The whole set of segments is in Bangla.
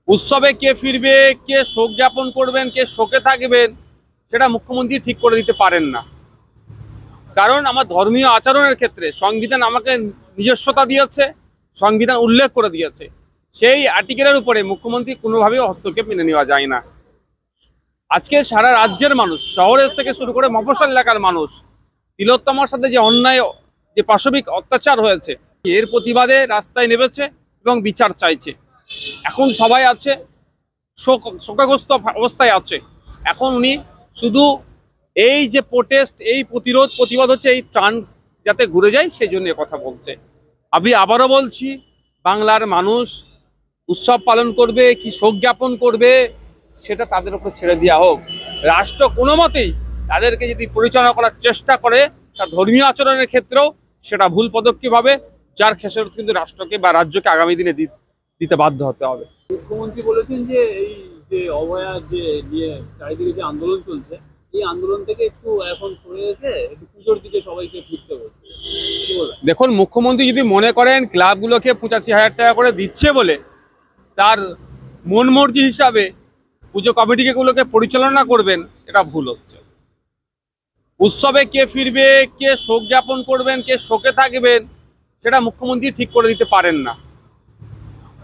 উৎসবে কে ফিরবে, কে শোক জ্ঞাপন করবেন, কে শোকে থাকবেন, সেটা মুখ্যমন্ত্রী ঠিক করে দিতে পারেন না। কারণ আমার ধর্মীয় আচরণের ক্ষেত্রে সংবিধান আমাকে নিজস্বতা দিয়েছে, সংবিধান উল্লেখ করে দিয়েছে। সেই আর্টিকেলের উপরে মুখ্যমন্ত্রী কোনোভাবেই হস্তক্ষেপ মেনে নেওয়া যায় না। আজকে সারা রাজ্যের মানুষ, শহরের থেকে শুরু করে মফস্বল এলাকার মানুষ, তিলোত্তমার সাথে যে অন্যায়, যে পাশবিক অত্যাচার হয়েছে, এর প্রতিবাদে রাস্তায় নেমেছে এবং বিচার চাইছে। এখন সবাই আছে শোকাগ্রস্ত অবস্থায় আছে। এখন উনি শুধু এই যে প্রোটেস্ট, এই প্রতিবাদ হচ্ছে, এই টার্ন যাতে ঘুরে যায় সেই জন্য কথা বলছে। আমি আবারও বলছি, বাংলার মানুষ উৎসব পালন করবে কি শোক জ্ঞাপন করবে সেটা তাদের উপর ছেড়ে দেওয়া হোক। রাষ্ট্র কোনো মতেই তাদেরকে যদি পরিচালনা করার চেষ্টা করে, তার ধর্মীয় আচরণের ক্ষেত্রেও সেটা ভুল পদক্ষেপ হবে, যার খেসারত কিন্তু রাষ্ট্রকে বা রাজ্যকে আগামী দিনে দিতে বাধ্য হতে হবে। মুখ্যমন্ত্রী বলেছেন যে এই যে অভয়া যে নিয়ে চারিদিকে যে আন্দোলন চলছে, এই আন্দোলন থেকে একটু এখন সরে এসে একটু পুজোর দিকে সবাইকে ফিরতে বলছে। দেখুন, মুখ্যমন্ত্রী যদি মনে করেন ক্লাবগুলোকে 85,000 টাকা করে দিচ্ছে বলে তার মন মর্জি হিসাবে পুজো কমিটিগুলোকে পরিচালনা করবেন, এটা ভুল হচ্ছে। উৎসবে কে ফিরবে, কে শোক জ্ঞাপন করবেন, কে শোকে থাকবেন, সেটা মুখ্যমন্ত্রী ঠিক করে দিতে পারেন না।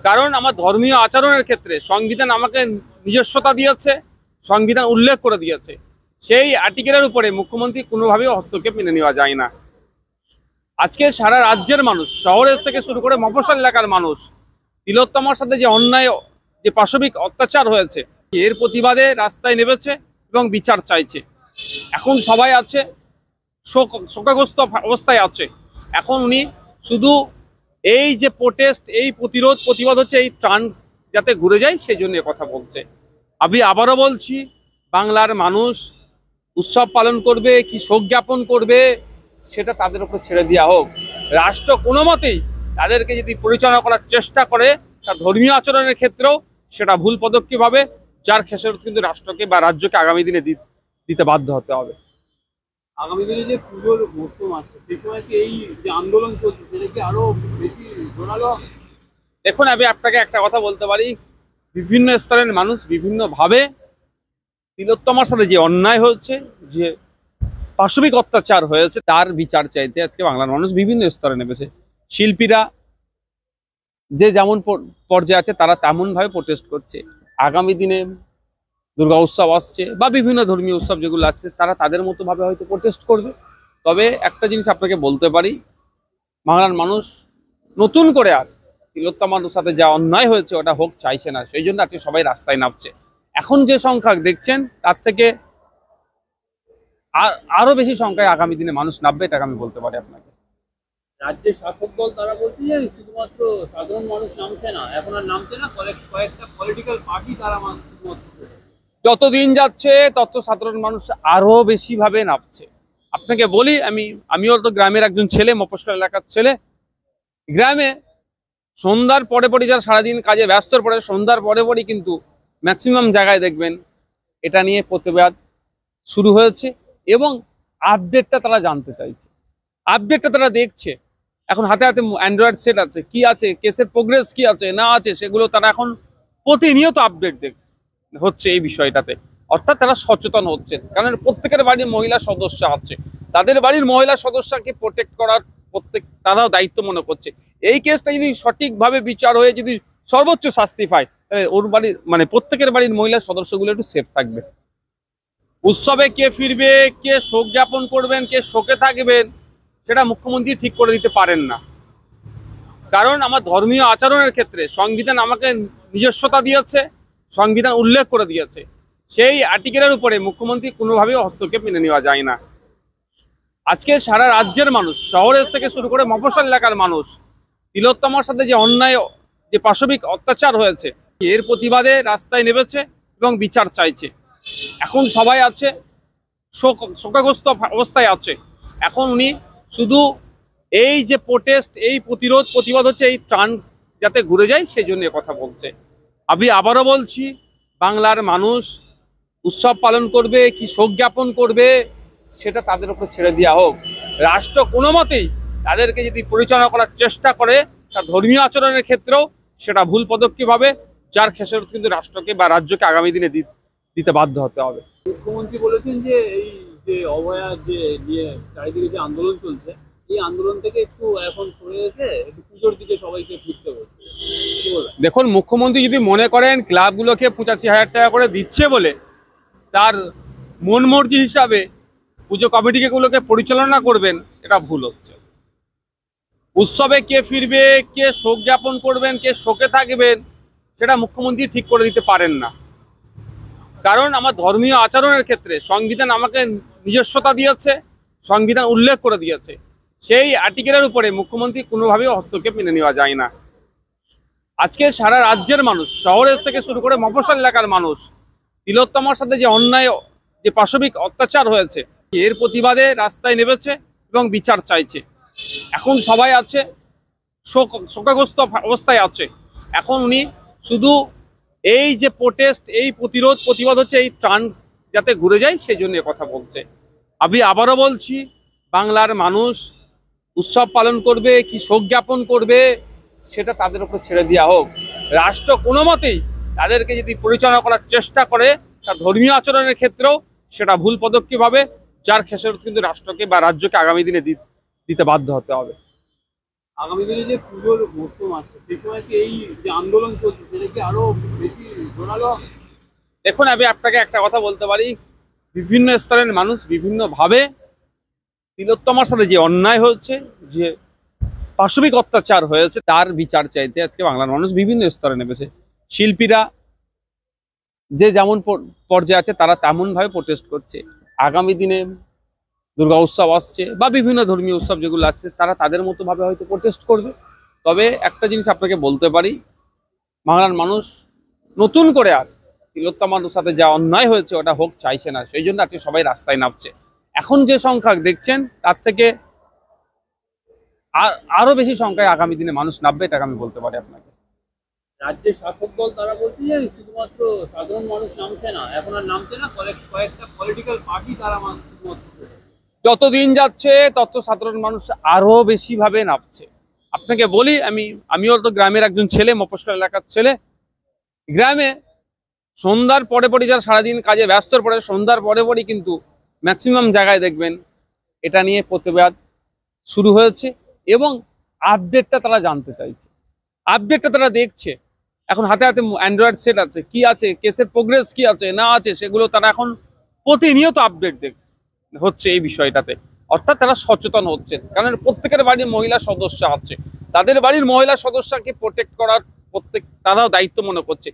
কারণ আমার ধর্মীয় আচরণের ক্ষেত্রে সংবিধান আমাকে নিজস্বতা দিয়েছে, সংবিধান উল্লেখ করে দিয়েছে। সেই আর্টিকেলের উপরে মুখ্যমন্ত্রী কোনোভাবেই হস্তক্ষেপ মেনে নেওয়া যায় না। আজকে সারা রাজ্যের মানুষ, শহরের থেকে শুরু করে মফস্বল এলাকার মানুষ, তিলোত্তমার সাথে যে অন্যায়, যে পাশবিক অত্যাচার হয়েছে, এর প্রতিবাদে রাস্তায় নেমেছে এবং বিচার চাইছে। এখন সবাই আছে শোকাগ্রস্ত অবস্থায় আছে। এখন উনি শুধু এই যে প্রোটেস্ট, এই প্রতিবাদ হচ্ছে, এই টার্ন যাতে ঘুরে যায় সেই জন্য কথা বলছে। আমি আবারও বলছি, বাংলার মানুষ উৎসব পালন করবে কি শোক জ্ঞাপন করবে সেটা তাদের উপর ছেড়ে দেওয়া হোক। রাষ্ট্র কোনো মতেই তাদেরকে যদি পরিচালনা করার চেষ্টা করে, তার ধর্মীয় আচরণের ক্ষেত্রেও সেটা ভুল পদক্ষেপ হবে, যার খেসারত কিন্তু রাষ্ট্রকে বা রাজ্যকে আগামী দিনে দিতে বাধ্য হতে হবে। আগামী দিনে যে পুজোর মরশুম আসছে, সেই সময় কি এই যে আন্দোলন চলছে সেটা কি আরো বেশি জোরালো? দেখুন, আমি আপনাকে একটা কথা বলতে পারি, বিভিন্ন স্তরের মানুষ বিভিন্নভাবে তিলোত্তমার সাথে যে অন্যায় হয়েছে, যে পাশবিক অত্যাচার হয়েছে, তার বিচার চাইতে আজকে বাংলার মানুষ বিভিন্ন স্তরে নেমেছে। শিল্পীরা যে যেমন পর্যায়ে আছে তারা তেমনভাবে প্রোটেস্ট করছে। আগামী দিনে দুর্গা উৎসব আসছে বা বিভিন্ন ধর্মীয় উৎসব যেগুলো আসছে, তারা তাদের মতো ভাবে হয়তো প্রোটেস্ট করবে। তবে একটা জিনিস আপনাকে বলতে পারি, বাংলার মানুষ নতুন করে আর তিলোত্তমার সাথে যা অন্যায় হয়েছে ওটা হোক চাইছে না। সেই জন্য আজকে সবাই রাস্তায় নামছে। এখন যে সংখ্যা দেখছেন তার থেকে আরো বেশি সংখ্যায় আগামী দিনে মানুষ নামবে, এটা আমি বলতে পারি আপনাকে। রাজ্যের শাসক দল তারা বলছে যে শুধুমাত্র সাধারণ মানুষ নামছে না, এখন আর নামছে না, কয়েকটা পলিটিক্যাল পার্টি তারা যত দিন যাচ্ছে তত সাধারণ মানুষ আরো বেশি ভাবে নামছে। আপনাকে বলি, আমিও তো গ্রামের একজন ছেলে, মফস্বল এলাকার ছেলে। গ্রামে সন্ধ্যার পরে পরে, যারা সারাদিন কাজে ব্যস্তর পরে সন্ধ্যার পরে পরই কিন্তু ম্যাক্সিমাম জায়গায় দেখবেন এটা নিয়ে প্রতিবাদ শুরু হয়েছে এবং আপডেটটা তারা জানতে চাইছে, আপডেটটা তারা দেখছে। এখন হাতে হাতে অ্যান্ড্রয়েড সেট আছে, কি আছে, কেসের প্রোগ্রেস কি আছে না আছে, সেগুলো তারা এখন প্রতিনিয়ত আপডেট হচ্ছে এই বিষয়টাতে। অর্থাৎ তারা সচেতন হচ্ছে, কারণ প্রত্যেকের বাড়ির মহিলা সদস্য আছে, তাদের বাড়ির মহিলা সদস্যকে প্রোটেক্ট করার তারাও দায়িত্ব মনে করছে। এই কেসটা যদি সঠিকভাবে বিচার হয়ে যদি সর্বোচ্চ শাস্তি পায়, তাহলে ওর বাড়ির মানে প্রত্যেকের বাড়ির মহিলা সদস্যগুলো একটু সেফ থাকবে। উৎসবে কে ফিরবে, কে শোক জ্ঞাপন করবেন, কে শোকে থাকবেন, সেটা মুখ্যমন্ত্রী ঠিক করে দিতে পারেন না। কারণ আমার ধর্মীয় আচরণের ক্ষেত্রে সংবিধান আমাকে নিজস্বতা দিয়েছে, সংবিধান উল্লেখ করে দিয়েছে। সেই আর্টিকেলের উপরে মুখ্যমন্ত্রী কোনোভাবেই হস্তক্ষেপ মেনে নেওয়া যায় না। আজকে সারা রাজ্যের মানুষ, শহরের থেকে শুরু করে মফস্বল এলাকার মানুষ, তিলোত্তমার সাথে যে অন্যায়, যে পাশবিক অত্যাচার হয়েছে, এর প্রতিবাদে রাস্তায় নেমেছে এবং বিচার চাইছে। এখন সবাই আছে শোকাগ্রস্ত অবস্থায় আছে। এখন উনি শুধু এই যে প্রোটেস্ট, এই প্রতিবাদ হচ্ছে, এই টার্ন যাতে ঘুরে যায় সেই জন্য কথা বলছে। আমি আবারও বলছি, বাংলার মানুষ উৎসব পালন করবে কি শোক জ্ঞাপন করবে সেটা তাদের উপর ছেড়ে দেওয়া হোক। রাষ্ট্র কোনো মতেই তাদেরকে যদি পরিচালনা করার চেষ্টা করে, তার ধর্মীয় আচরণের ক্ষেত্রেও সেটা ভুল পদক্ষেপ হবে, যার খেসারত কিন্তু রাষ্ট্রকে বা রাজ্যকে আগামী দিনে দিতে বাধ্য হতে হবে। মুখ্যমন্ত্রী বলেছেন যে এই যে অভয়া যে নিয়ে চারিদিকে যে আন্দোলন চলছে, এই আন্দোলন থেকে একটু এখন সরে এসে একটু পুজোর দিকে সবাইকে ফিরতে বলছে। কি বলবেন? দেখুন, মুখ্যমন্ত্রী যদি মনে করেন ক্লাবগুলোকে 85,000 টাকা করে দিচ্ছে বলে তার মন মর্জি হিসাবে পুজো কমিটিগুলোকে পরিচালনা করবেন, এটা ভুল হচ্ছে। উৎসবে কে ফিরবে, কে শোক জ্ঞাপন করবেন, কে শোকে থাকবেন, সেটা মুখ্যমন্ত্রী ঠিক করে দিতে পারেন না। কারণ আমার ধর্মীয় আচরণের ক্ষেত্রে সংবিধান আমাকে নিজস্বতা দিয়েছে, সংবিধান উল্লেখ করে দিয়েছে। সেই আর্টিকেলের উপরে মুখ্যমন্ত্রী কোনোভাবেই হস্তক্ষেপ মেনে নেওয়া যায় না। আজকে সারা রাজ্যের মানুষ, শহরের থেকে শুরু করে মফস্বল এলাকার মানুষ, তিলোত্তমার সাথে যে অন্যায়, যে পাশবিক অত্যাচার হয়েছে, এর প্রতিবাদে রাস্তায় নেমেছে এবং বিচার চাইছে। এখন সবাই আছে শোকাগ্রস্ত অবস্থায় আছে। এখন উনি শুধু এই যে প্রোটেস্ট, এই প্রতিবাদ হচ্ছে, এই ত্রাণ যাতে ঘুরে যায় সেই জন্য কথা বলছে। আমি আবারও বলছি, বাংলার মানুষ উৎসব পালন করবে কি শোক জ্ঞাপন করবে সেটা তাদের উপর ছেড়ে দেওয়া হোক। রাষ্ট্র কোনো মতেই তাদেরকে যদি পরিচালনা করার চেষ্টা করে তার ধর্মীয় আচরণের ক্ষেত্রেও সেটা ভুল পদক্ষেপ হবে, যার খেসারত কিন্তু রাষ্ট্রকে বা রাজ্যকে আগামী দিনে দিতে বাধ্য হতে হবে। আগামী দিনে যে পুজোর মরশুম আসছে, সেই সময় কি এই যে আন্দোলন চলছে সেটা কি আরো বেশি জোরালো হবে? দেখুন, আমি আপনাকে একটা কথা বলতে পারি, বিভিন্ন স্তরের মানুষ বিভিন্নভাবে তিলোত্তমার সাথে যে অন্যায় হয়েছে, যে পাশবিক অত্যাচার হয়েছে, তার বিচার চাইতে আজকে বাংলার মানুষ বিভিন্ন স্তরে নেমেছে। শিল্পীরা যে যেমন পর্যায়ে আছে তারা তেমনভাবে প্রোটেস্ট করছে। আগামী দিনে দুর্গা উৎসব আসছে বা বিভিন্ন ধর্মীয় উৎসব যেগুলো আসছে, তারা তাদের মতো ভাবে হয়তো প্রোটেস্ট করবে। তবে একটা জিনিস আপনাকে বলতে পারি, বাংলার মানুষ নতুন করে আর তিলোত্তমার সাথে যা অন্যায় হয়েছে ওটা হোক চাইছে না। সেই জন্য আজকে সবাই রাস্তায় নামছে। এখন যে সংখ্যা দেখছেন তার থেকে আরো বেশি সংখ্যায় আগামী দিনে মানুষ নামবে, এটা আমি বলতে পারি আপনাকে। রাজ্যের শাসক দল তারা বলছে যে শুধুমাত্র সাধারণ মানুষ নামছে না, এখন আর নামছে না, কয়েকটা পলিটিক্যাল পার্টি তারা শুধুমাত্র। যত দিন যাচ্ছে তত সাধারণ মানুষ আরো বেশি ভাবে নামছে। আপনাকে বলি, আমিও তো গ্রামের একজন ছেলে, মফস্বল এলাকার ছেলে। গ্রামে সন্ধ্যার পরে পরে, যারা সারাদিন কাজে ব্যস্তর পরে সন্ধ্যার পরে পরই কিন্তু ম্যাক্সিমাম জায়গায় দেখবেন এটা নিয়ে প্রতিবাদ শুরু হয়েছে এবং আপডেটটা তারা জানতে চাইছে, আপডেটটা তারা দেখছে। এখন হাতে হাতে অ্যান্ড্রয়েড সেট আছে, কি আছে, কেসের প্রোগ্রেস কি আছে না আছে, সেগুলো তারা এখন প্রতিনিয়ত আপডেট হচ্ছে এই বিষয়টাতে। অর্থাৎ তারা সচেতন হচ্ছে, কারণ প্রত্যেকের বাড়ির মহিলা সদস্য আছে, তাদের বাড়ির মহিলা সদস্যকে প্রোটেক্ট করার তারাও দায়িত্ব মনে করছে।